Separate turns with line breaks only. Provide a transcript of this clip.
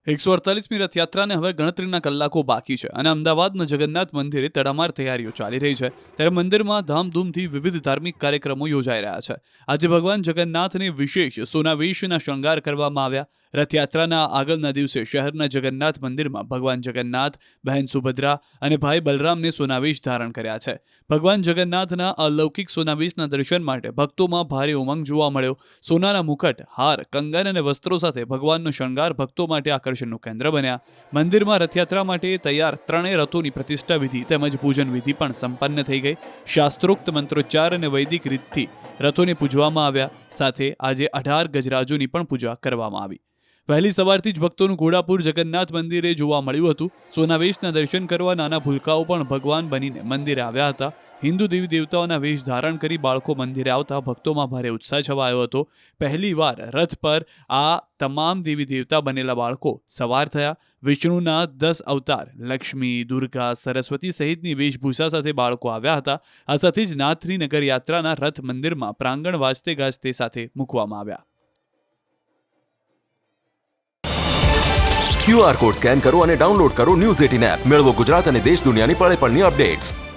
148મી રથયાત્રાને હવે ગણતરીના કલાકો બાકી છે અને અમદાવાદના જગન્નાથ મંદિરે તડામાર તૈયારીઓ ચાલી રહી છે. ત્યારે મંદિરમાં ધામધૂમથી વિવિધ ધાર્મિક કાર્યક્રમો યોજાઈ રહ્યા છે. આજે ભગવાન જગન્નાથને વિશેષ સોનાવેશના શણગાર કરવામાં આવ્યા. રથયાત્રાના આગળના દિવસે શહેરના જગન્નાથ મંદિરમાં ભગવાન જગન્નાથ, બહેન સુભદ્રા અને ભાઈ બલરામને સોનાવેશ ધારણ કર્યા છે. ભગવાન જગન્નાથના અલૌકિક સોનાવેશના દર્શન માટે ભક્તોમાં ભારે ઉમંગ જોવા મળ્યો. સોનાના મુકટ, હાર, કંગન અને વસ્ત્રો સાથે ભગવાનનો શણગાર ભક્તો માટે આકર્ષણનું કેન્દ્ર બન્યા. મંદિરમાં રથયાત્રા માટે તૈયાર ત્રણેય રથોની પ્રતિષ્ઠા વિધિ તેમજ પૂજન વિધિ પણ સંપન્ન થઈ ગઈ. શાસ્ત્રોક્ત મંત્રોચ્ચાર અને વૈદિક રીતથી રથોને પૂજવામાં આવ્યા. સાથે આજે 18 ગજરાજોની પણ પૂજા કરવામાં આવી. વહેલી સવારથી જ ભક્તોનું ઘોડાપુર જગન્નાથ મંદિરે જોવા મળ્યું હતું. સોનાવેશના દર્શન કરવા નાના ભૂલકાઓ પણ ભગવાન બનીને મંદિરે આવ્યા હતા. હિન્દુ દેવી દેવતાઓના વેશ ધારણ કરી બાળકો મંદિરે આવતા ભક્તોમાં ભારે ઉત્સાહ છવાયો હતો. પહેલીવાર રથ પર આ તમામ દેવી દેવતા બનેલા બાળકો સવાર થયા. વિષ્ણુના 10 અવતાર લક્ષ્મી, દુર્ગા, સરસ્વતી સહિતની વેશભૂષા સાથે બાળકો આવ્યા હતા. આ સાથે જ નાથની નગર યાત્રાના રથ મંદિરમાં પ્રાંગણ વાજતે ગાજતે સાથે મૂકવામાં આવ્યા.
QR કોડ સ્કેન કરો અને ડાઉનલોડ કરો ન્યૂઝ 18 એપ. મેળવો ગુજરાત અને દેશ દુનિયાની પળે પળની અપડેટ્સ.